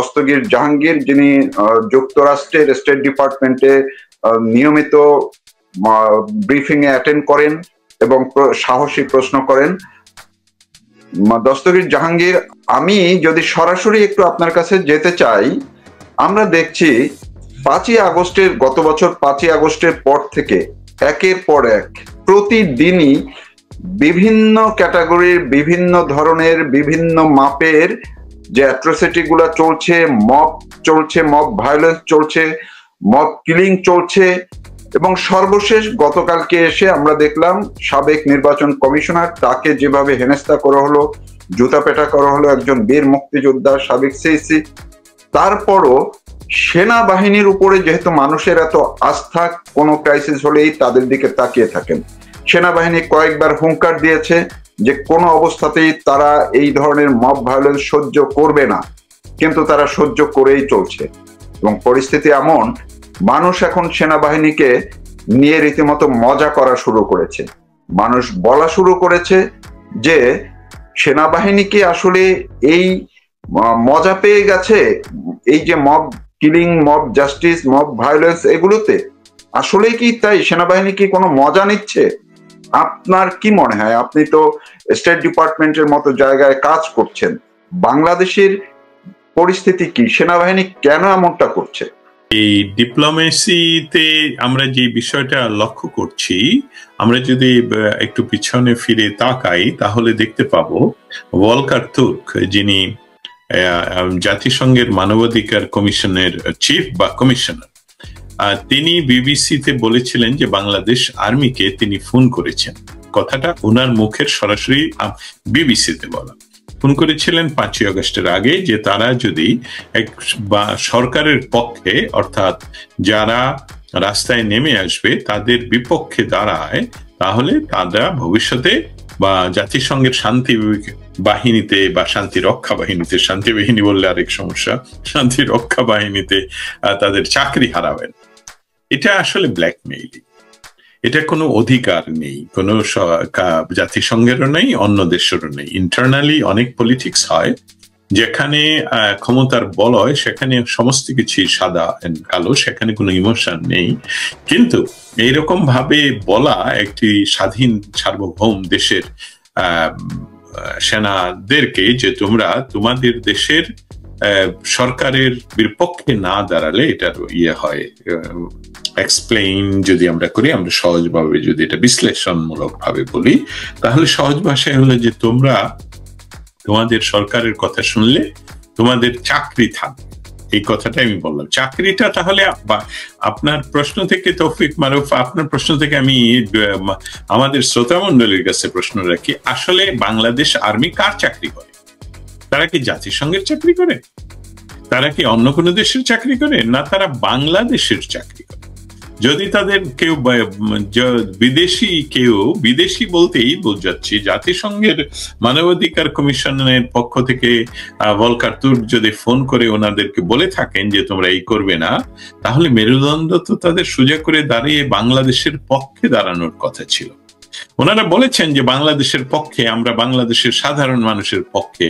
দস্তগীর জাহাঙ্গীর, যিনি যুক্তরাষ্ট্রের স্টেট ডিপার্টমেন্টে নিয়মিত ব্রিফিং এ অ্যাটেন্ড করেন এবং সাহসী প্রশ্ন করেন। দস্তগীর জাহাঙ্গীর, আমি যদি সরাসরি একটু আপনার কাছে যেতে চাই, আমরা দেখছি 5ই আগস্টের, গত বছর 5ই আগস্টের পর থেকে একের পর এক প্রতিদিনই বিভিন্ন ক্যাটাগরির, বিভিন্ন ধরনের, বিভিন্ন মাপের যে অ্যাট্রোসিটি গুলা চলছে, মব ভায়োলেন্স চলছে, মব কিলিং চলছে, এবং সর্বশেষ গতকালকে এসে আমরা দেখলাম সাবেক নির্বাচন কমিশনার, তাকে যেভাবে হেনস্থা করা হলো, জুতা পেটা করা হলো, একজন বীর মুক্তিযোদ্ধা, সাবেক সিসি। তারপরও সেনাবাহিনীর উপরে যেহেতু মানুষের এত আস্থা, কোনো ক্রাইসিস হলেই তাদের দিকে তাকিয়ে থাকেন। সেনাবাহিনী কয়েকবার হুঙ্কার দিয়েছে যে কোনো অবস্থাতেই তারা এই ধরনের মব ভায়োলেন্স সহ্য করবে না, কিন্তু তারা সহ্য করেই চলছে। এবং পরিস্থিতি এমন, মানুষ এখন সেনাবাহিনীকে নিয়ে রীতিমতো মজা করা শুরু করেছে। মানুষ বলা শুরু করেছে যে সেনাবাহিনী কি আসলে এই মজা পেয়ে গেছে এই যে mob killing, mob justice, mob violence এগুলোতে? আসলেই কি তাই? সেনাবাহিনী কি কোনো মজা নিচ্ছে? আপনার কি মনে হয়? আপনি তো স্টেট ডিপার্টমেন্টের মতো জায়গায় কাজ করছেন, বাংলাদেশের পরিস্থিতি কি? সেনাবাহিনী কেন এমনটা করছে? এই ডিপ্লোমেসিতে আমরা যে বিষয়টা লক্ষ্য করছি, আমরা যদি একটু পিছনে ফিরে তাকাই তাহলে দেখতে পাবো ভলকার তুর্ক, যিনি জাতিসংঘের মানবাধিকার কমিশনের চিফ বা কমিশনার, তিনি বিবিসিতে বলেছিলেন যে বাংলাদেশ আর্মিকে তিনি ফোন করেছেন। কথাটা ওনার মুখের সরাসরি বিবিসিতে বলা। ফোন করেছিলেন 5ই আগস্টের আগে, যে তারা যদি সরকারের পক্ষে, অর্থাৎ যারা রাস্তায় নেমে আসবে তাদের বিপক্ষে দাঁড়ায়, তাহলে তারা ভবিষ্যতে বা জাতিসংঘের শান্তি বাহিনীতে বা শান্তি রক্ষা বাহিনীতে, শান্তি বাহিনী বললে আরেক সমস্যা, শান্তি রক্ষা বাহিনীতে তাদের চাকরি হারাবেন। এটা আসলে ব্ল্যাকমেইলিং। এটা কোনো অধিকার নেই, কোনো জাতিসংঘেরও নেই, অন্য দেশেরও নেই। ইন্টারনালি অনেক পলিটিক্স হয় যেখানে ক্ষমতার বলয়, সেখানে সমস্ত কিছু সাদা কালো, সেখানে কোনো ইমোশন নেই। কিন্তু এইরকম ভাবে বলা একটি স্বাধীন সার্বভৌম দেশের সেনাদেরকে যে তোমরা তোমাদের দেশের সরকারের বিপক্ষে না দাঁড়ালে এটার হয় এক্সপ্লেইন যদি আমরা করি, আমরা সহজভাবে যদি এটা বিশ্লেষণমূলক ভাবে বলি, তাহলে সহজ ভাষায় হলো যে তোমরা তোমাদের সরকারের কথা শুনলে তোমাদের চাকরি থাকবে। এই কথাটা আমি বললাম। চাকরিটা তাহলে আপনার প্রশ্ন থেকে, তৌফিক মারুফ, আপনার প্রশ্ন থেকে আমি আমাদের শ্রোতা মণ্ডলীর কাছে প্রশ্ন রাখি, আসলে বাংলাদেশ আর্মি কার চাকরি করে? তারা কি জাতিসংঘের চাকরি করে? তারা কি অন্য কোনো দেশের চাকরি করে? না, তারা বাংলাদেশের চাকরি করে। যদি তাদের কেউ বিদেশি বলতেই বোঝাচ্ছি, জাতিসংঘের মানবাধিকার কমিশনের পক্ষ থেকে ভলকার তুর্ক যদি ফোন করে ওনাদেরকে বলে থাকেন যে তোমরা এই করবে না, তাহলে মেরুদণ্ড তো তাদের সোজা করে দাঁড়িয়ে বাংলাদেশের পক্ষে দাঁড়ানোর কথা ছিল। ওনারা বলেছেন যে বাংলাদেশের পক্ষে, আমরা বাংলাদেশের সাধারণ মানুষের পক্ষে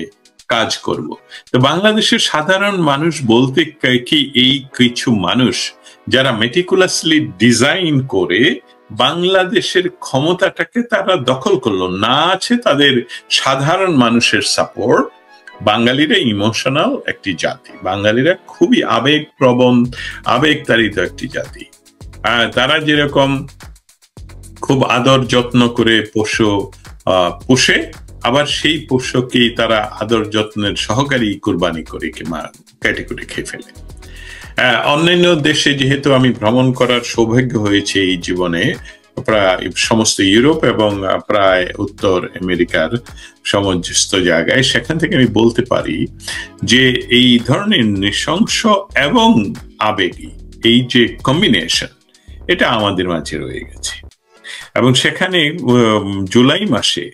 কাজ করব। তো বাংলাদেশের সাধারণ মানুষ বলতে কি এই কিছু মানুষ যারা মেটিকুলাসলি ডিজাইন করে বাংলাদেশের ক্ষমতাটাকে তারা দখল করলো? না আছে তাদের সাধারণ মানুষের সাপোর্ট। বাঙালিরা ইমোশনাল একটি জাতি, বাঙালিরা খুবই আবেগপ্রবণ, আবেগতাড়িত একটি জাতি। তারা যেরকম খুব আদর যত্ন করে পোষে, আবার সেই পোষ্যকেই তারা আদর যত্নের সহকারী কুরবানি করে কেটে কুটে খেয়ে ফেলে। অন্যান্য দেশে যেহেতু আমি ভ্রমণ করার সৌভাগ্য হয়েছে এই জীবনে, প্রায় সমস্ত ইউরোপ এবং প্রায় উত্তর আমেরিকার সমস্ত জায়গায়, সেখান থেকে আমি বলতে পারি যে এই ধরনের নৃশংস এবং আবেগী এই যে কম্বিনেশন, এটা আমাদের মাঝে রয়ে গেছে। এবং সেখানে জুলাই মাসে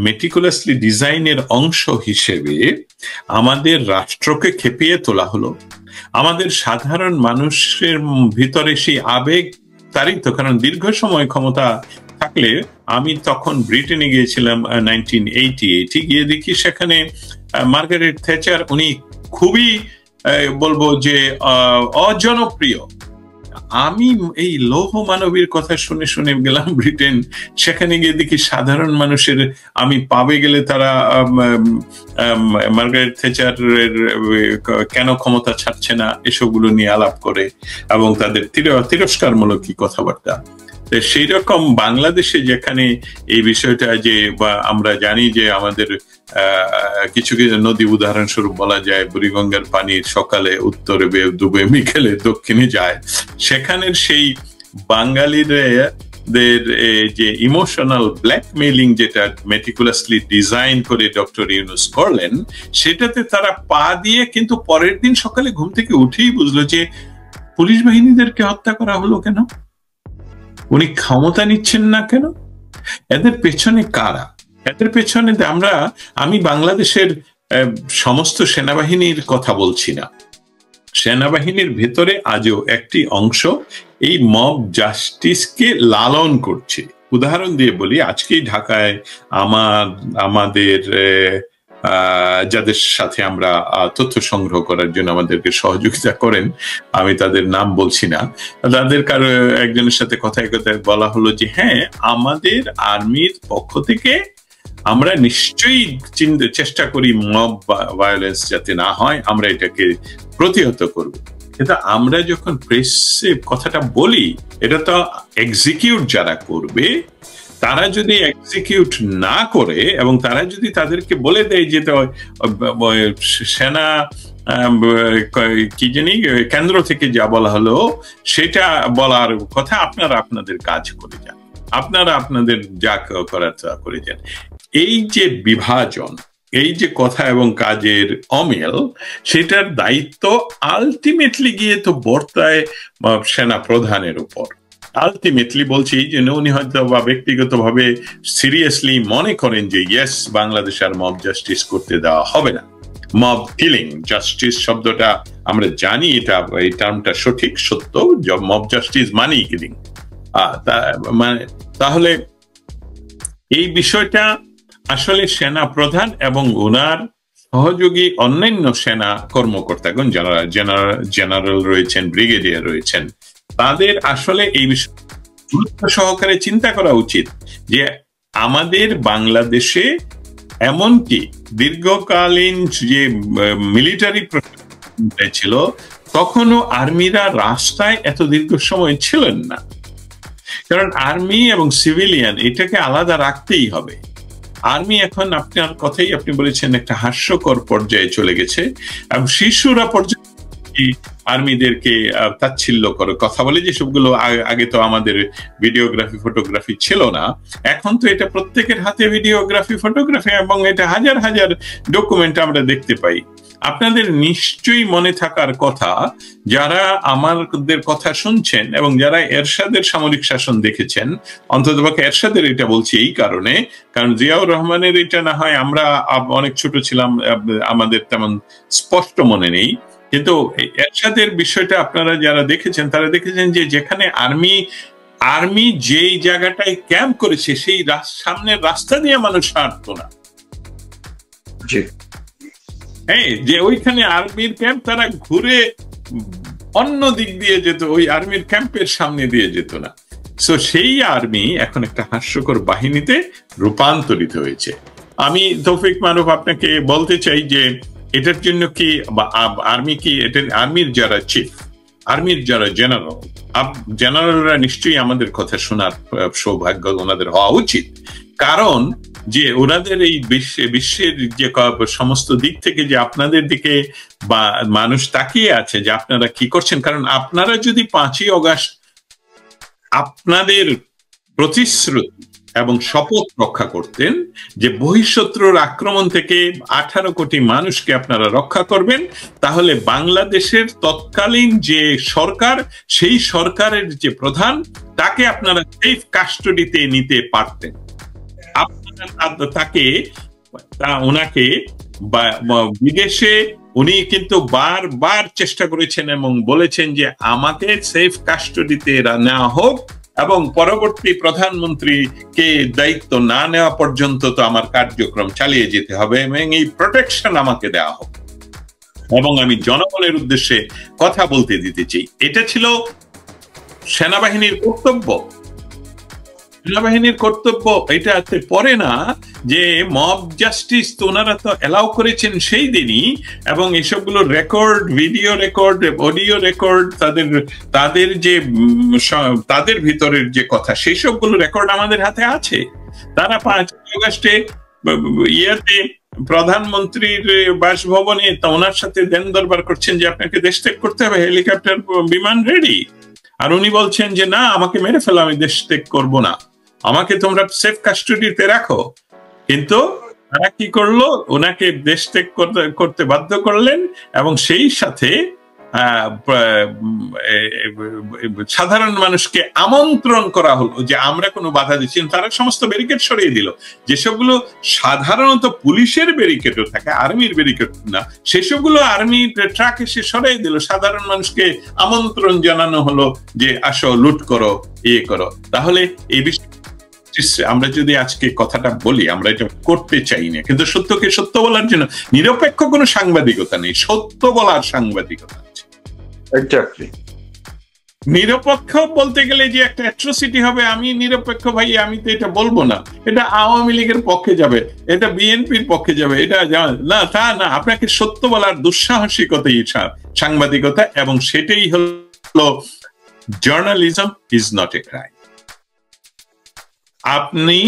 মেটিকুলাসলি ডিজাইনের অংশ হিসেবে আমাদের রাষ্ট্রকে খেপিয়ে তোলা হলো। আমাদের সাধারণ মানুষের ভিতরে সেই আবেগ তারিত, কারণ দীর্ঘ সময় ক্ষমতা থাকলে, আমি তখন ব্রিটেনে গিয়েছিলাম 1988, গিয়ে দেখি সেখানে মার্গারেট থ্যাচার, উনি খুবই বলবো যে অজনপ্রিয়। আমি এই লৌহ মানবীর কথা শুনে শুনে গেলাম ব্রিটেন, সেখানে গিয়ে দেখি সাধারণ মানুষের, আমি পাবে গেলে তারা মার্গারেট থেচারের কেন ক্ষমতা ছাড়ছে না এসবগুলো নিয়ে আলাপ করে এবং তাদের তিরস্কারমূলক কি কথাবার্তা। সেই রকম বাংলাদেশে যেখানে এই বিষয়টা যে, বা আমরা জানি যে আমাদের কিছু কিছু নদী উদাহরণস্বরূপ বলা যায় বুড়িগঙ্গার পানি সকালে উত্তরে ডুবে বিকেলে দক্ষিণে যায়, সেখানের সেই বাঙালিদের যে ইমোশনাল ব্ল্যাকমেইলিং যেটা মেটিকুলাসলি ডিজাইন করে ডক্টর ইউনূস করলেন, সেটাতে তারা পা দিয়ে কিন্তু পরের দিন সকালে ঘুম থেকে উঠেই বুঝলো যে পুলিশ বাহিনীদেরকে হত্যা করা হলো কেন, উনি ক্ষমতা নিচ্ছেন না কেন, এদের পেছনে কারা, এদের পেছনে আমি বাংলাদেশের সমস্ত সেনাবাহিনীর কথা বলছি না, সেনাবাহিনীর ভেতরে আজও একটি অংশ এই মব জাস্টিসকে লালন করছে। উদাহরণ দিয়ে বলি, আজকেই ঢাকায় আমাদের যাদের সাথে আমরা তথ্য সংগ্রহ করার জন্য আমাদেরকে সহযোগিতা করেন, আমি তাদের নাম বলছি না, তাদের কারো একজনের সাথে কথায় কথায় বলা হলো যে হ্যাঁ, আমাদের আর্মির পক্ষ থেকে আমরা নিশ্চয়ই চেষ্টা করি মব ভায়োলেন্স যাতে না হয়, আমরা এটাকে প্রতিহত করব। কিন্তু আমরা যখন প্রেসে কথাটা বলি, এটা তো এক্সিকিউট যারা করবে, তারা যদি এক্সিকিউট না করে এবং তারা যদি তাদেরকে বলে দেয় যে সেনা কি জানি কেন্দ্র থেকে যা বলা হলো সেটা বলার কথা, আপনারা আপনাদের কাজ করে যান, আপনারা আপনাদের যা করার তা করে যান। এই যে বিভাজন, এই যে কথা এবং কাজের অমিল, সেটার দায়িত্ব আলটিমেটলি গিয়ে তো বর্তায় সেনা প্রধানের উপর। আলটিমেটলি বলছি যে উনি হয়তো বা ব্যক্তিগতভাবে সিরিয়াসলি মনে করেন যে ইয়েস, বাংলাদেশ আর মব জাস্টিস করতে দেওয়া হবে না। মব কিলিং জাস্টিস শব্দটা আমরা জানি, এই টার্মটা সঠিক সত্য, মব জাস্টিস মানেই কিলিং। তাহলে এই বিষয়টা আসলে সেনা প্রধান এবং ওনার সহযোগী অন্যান্য সেনা কর্মকর্তাগণ, যারা জেনারেল রয়েছেন, ব্রিগেডিয়ার রয়েছেন, তাদের আসলে এই বিষয়ে গুরুত্ব সহকারে চিন্তা করা উচিত যে আমাদের বাংলাদেশে এমনকি দীর্ঘকালীন যে মিলিটারি ছিল, তখনও আর্মিরা রাস্তায় এত দীর্ঘ সময় ছিলেন না, কারণ আর্মি এবং সিভিলিয়ান এটাকে আলাদা রাখতেই হবে। আর্মি এখন আপনার কথাই আপনি বলেছেন একটা হাস্যকর পর্যায়ে চলে গেছে, এবং শিশুরা পর্যন্ত আর্মিদেরকে তাচ্ছিল্য করে কথা বলে, যে সবগুলো আগে তো আমাদের ভিডিওগ্রাফি ফটোগ্রাফি ছিল না, এখন তো এটা প্রত্যেকের হাতে ভিডিওগ্রাফি ফটোগ্রাফি, এবং এটা হাজার হাজার ডকুমেন্ট আমরা দেখতে পাই। আপনাদের নিশ্চয়ই মনে থাকার কথা, যারা আমাদের কথা শুনছেন এবং যারা এরশাদের সামরিক শাসন দেখেছেন, অন্ততপক্ষে এরশাদের এটা বলছি এই কারণে, কারণ জিয়াউর রহমানের এটা না হয় আমরা অনেক ছোট ছিলাম, আমাদের তেমন স্পষ্ট মনে নেই, কিন্তু এরশাদের বিষয়টা আপনারা যারা দেখেছেন তারা দেখেছেন যে যেখানে আর্মি যেই জায়গাটায় ক্যাম্প করেছে সেই সামনের রাস্তা দিয়ে মানুষ হাঁটতো না, হ্যাঁ, যে ওইখানে আর্মির ক্যাম্প, তারা ঘুরে অন্য দিক দিয়ে যেত, ওই আর্মির ক্যাম্পের সামনে দিয়ে যেত না। সো সেই আর্মি এখন একটা হাস্যকর বাহিনীতে রূপান্তরিত হয়েছে। আমি তৌফিক মারুফ আপনাকে বলতে চাই যে এটার জন্য কি আর্মি কি, এটা আর্মির যারা চিফ, আর্মির যারা জেনারেলরা নিশ্চয়ই আমাদের কথা শোনার সৌভাগ্য ওনাদের হওয়া উচিত, কারণ যে ওনাদের এই বিশ্বের যে সমস্ত দিক থেকে যে আপনাদের দিকে বা মানুষ তাকিয়ে আছে যে আপনারা কি করছেন, কারণ আপনারা যদি 5ই অগাস্ট আপনাদের প্রতিশ্রুতি এবং শপথ রক্ষা করতেন যে বহিঃশত্রুর আক্রমণ থেকে 18 কোটি মানুষকে আপনারা রক্ষা করবেন, তাহলে বাংলাদেশের তৎকালীন যে সরকার, সেই সরকারের যে প্রধান, তাকে আপনারা সেফ কাস্টডিতে নিতে পারতেন। ওনাকে বিদেশে উনি কিন্তু বারবার চেষ্টা করেছেন এবং বলেছেন যে আমাকে সেফ কাস্টডিতে নেওয়া হোক এবং পরবর্তী প্রধানমন্ত্রীকে দায়িত্ব না নেওয়া পর্যন্ত তো আমার কার্যক্রম চালিয়ে যেতে হবে এবং এই প্রোটেকশন আমাকে দেওয়া হোক। এবং আমি জনগণের উদ্দেশ্যে কথা বলতে দিতে চাই। এটা ছিল সেনাবাহিনীর কর্তব্য। সেনাবাহিনীর কর্তব্য এটাতে পড়ে না যে মব জাস্টিস তো ওনারা তো অ্যালাউ করেছেন সেই দিনই, এবং এসবগুলো record, video record, audio record, তাদের যে তাদের ভিতরের যে কথা সেই সবগুলো রেকর্ড আমাদের হাতে আছে। তারা 5 আগস্টে ইয়াতে প্রধানমন্ত্রীর বাসভবনে ওনার সাথে দেন দরবার করছেন যে আপনাকে দেশ ত্যাগ করতে হবে, হেলিকপ্টার বিমান রেডি, আর উনি বলছেন যে না, আমাকে মেরে ফেলো, আমি দেশ ত্যাগ করবো না, আমাকে তোমরা সেফ কাস্টডিতে রাখো। কিন্তু তারা কি করলো, ওনাকে দেশ ত্যাগ করতে বাধ্য করলেন, এবং সেই সাথে সাধারণ মানুষকে আমন্ত্রণ করা হলো যে আমরা কোনো বাধা দিচ্ছি না। তারা সমস্ত ব্যারিকেড সরিয়ে দিল, যেসবগুলো সাধারণত পুলিশের ব্যারিকেডও থাকে, আর্মির ব্যারিকেড না, সেসবগুলো আর্মি ট্রাক এসে সরিয়ে দিল। সাধারণ মানুষকে আমন্ত্রণ জানানো হলো যে আসো, লুট করো, ইয়ে করো। তাহলে এই বিষয়ে আমরা যদি আজকে কথাটা বলি, আমরা এটা করতে চাই না, কিন্তু সত্যকে সত্য বলার জন্য নিরপেক্ষ কোনো সাংবাদিকতা নেই, সত্য বলার সাংবাদিকতা আছে। এক্স্যাক্টলি। নিরপেক্ষ বলতে গেলে যে একটা অ্যাট্রোসিটি হবে, আমি নিরপেক্ষ ভাই, আমি তো এটা বলবো না, এটা আওয়ামী লীগের পক্ষে যাবে, এটা বিএনপির পক্ষে যাবে, এটা না, তা না। আপনাকে সত্য বলার দুঃসাহসিকতাই সাংবাদিকতা, এবং সেটাই হলো journalism is not a crime. আপনি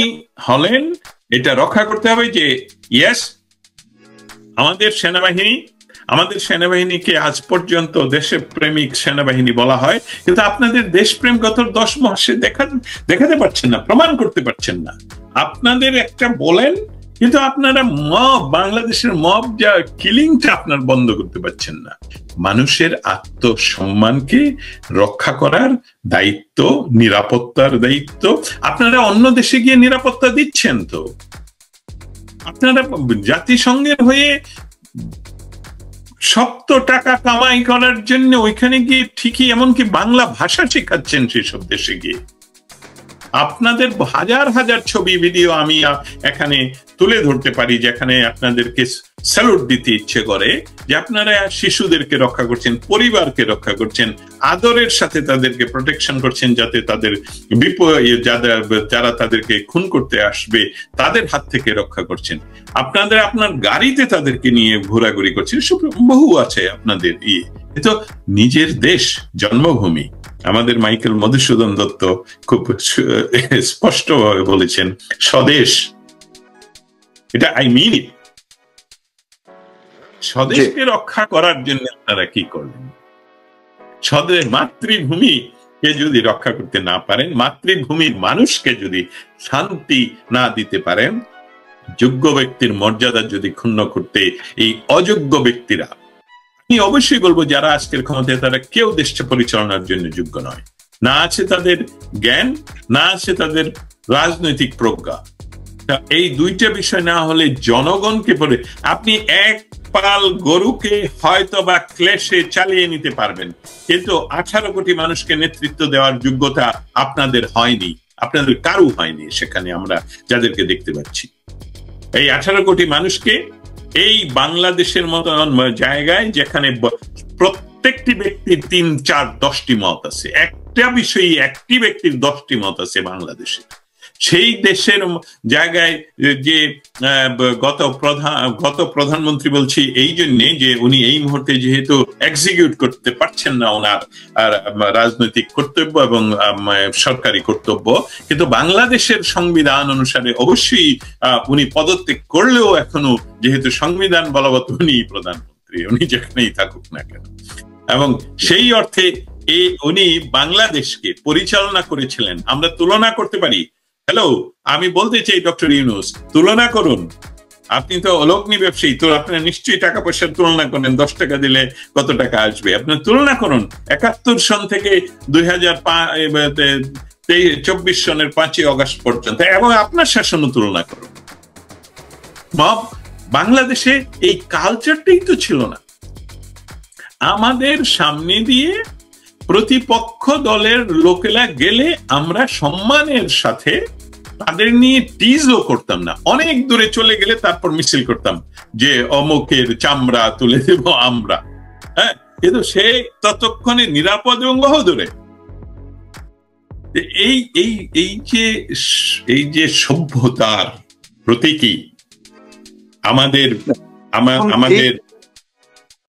হলেন, এটা রক্ষা করতে হবে যে ইয়েস, আমাদের সেনাবাহিনীকে আজ পর্যন্ত দেশপ্রেমিক সেনাবাহিনী বলা হয়, কিন্তু আপনাদের দেশপ্রেম গত 10 মাসে দেখাতে পারছেন না, প্রমাণ করতে পারছেন না। আপনাদের একটা বলেন, কিন্তু আপনারা বাংলাদেশের মব যা কিলিংটা আপনার বন্ধ করতে পারছেন না। মানুষের আত্মসম্মানকে রক্ষা করার দায়িত্ব, নিরাপত্তার দায়িত্ব আপনারা অন্য দেশে গিয়ে নিরাপত্তা দিচ্ছেন। তো আপনারা জাতিসংঘের হয়ে শক্ত টাকা কামাই করার জন্য ওইখানে গিয়ে ঠিকই এমনকি বাংলা ভাষা শেখাচ্ছেন সেসব দেশে গিয়ে। আপনাদের হাজার হাজার ছবি, ভিডিও আমি এখানে তুলে ধরতে পারি, যেখানে আপনাদেরকে স্যালুট দিতে ইচ্ছে করে যে আপনারা শিশুদেরকে রক্ষা করছেন, পরিবারকে রক্ষা করছেন, আদরের সাথে তাদেরকে প্রোটেকশন করছেন, যাতে তাদের যারা তাদেরকে খুন করতে আসবে তাদের হাত থেকে রক্ষা করছেন। আপনার গাড়িতে তাদেরকে নিয়ে ঘোরাঘুরি করছেন, সব বহু আছে আপনাদের তো নিজের দেশ, জন্মভূমি। আমাদের মাইকেল মধুসূদন দত্ত খুব স্পষ্টভাবে বলেছেন, স্বদেশ, এটা আই মিন ইট। স্বদেশকে রক্ষা করার জন্য আপনারা কি করলেন? স্বদেশ, মাতৃভূমিকে যদি রক্ষা করতে না পারেন, মাতৃভূমির মানুষকে যদি শান্তি না দিতে পারেন, যোগ্য ব্যক্তির মর্যাদা যদি ক্ষুণ্ণ করতে এই অযোগ্য ব্যক্তিরা, আমি অবশ্যই বলবো যারা আজকের ক্ষমতায় তারা কেউ দেশটা পরিচালনার জন্য যোগ্য নয়। না আছে তাদের জ্ঞান, না আছে তাদের রাজনৈতিক প্রজ্ঞা। এই দুইটা বিষয় না হলে জনগণকে পরে আপনি এক পাল গরুকে হয়তো বা ক্লেশে চালিয়ে নিতে পারবেন, কিন্তু 18 কোটি মানুষকে নেতৃত্ব দেওয়ার যোগ্যতা আপনাদের হয়নি, আপনাদের কারো হয়নি। সেখানে আমরা যাদেরকে দেখতে পাচ্ছি, এই 18 কোটি মানুষকে এই বাংলাদেশের মতো জায়গায় যেখানে প্রত্যেকটি ব্যক্তির 3, 4, 10টি মত আছে, একটা বিষয়ে একটি ব্যক্তির 10টি মত আছে বাংলাদেশে, সেই দেশের জায়গায় যে গত প্রধানমন্ত্রী বলছি এই জন্যে যে উনি এই মুহূর্তে যেহেতু এক্সিকিউট করতে পারছেন না ওনার রাজনৈতিক কর্তব্য এবং সরকারি কর্তব্য, কিন্তু বাংলাদেশের সংবিধান অনুসারে অবশ্যই উনি পদত্যাগ করলেও এখনো যেহেতু সংবিধান বলবৎ উনি প্রধানমন্ত্রী, উনি যেখানেই থাকুক না কেন, এবং সেই অর্থে উনি বাংলাদেশকে পরিচালনা করেছিলেন। আমরা তুলনা করতে পারি। হ্যালো, আমি বলতে চাই ডক্টর ইউনূস, তুলনা করুন। আপনি তো অলগ্নি ব্যবসায়ী, তো আপনার নিশ্চয়ই টাকা পয়সার তুলনা করেন, 10 টাকা দিলে কত টাকা আসবে, আপনার তুলনা করুন 71 সন থেকে 2024 সনের 5ই আগস্ট পর্যন্ত, এবং আপনার শাসনও তুলনা করুন। বাংলাদেশে এই কালচারটাই তো ছিল না। আমাদের সামনে দিয়ে প্রতিপক্ষ দলের লোকেরা গেলে আমরা সম্মানের সাথে তাদের নিয়ে টিজও করতাম না, অনেক দূরে চলে গেলে তারপর মিছিল করতাম যে অমুকের চামড়া তুলে দেব আমরা। হ্যাঁ, কিন্তু সে ততক্ষণে নিরাপদ এবং বহুদূরে। এই এই এই যে সভ্যতার প্রতীকী আমাদের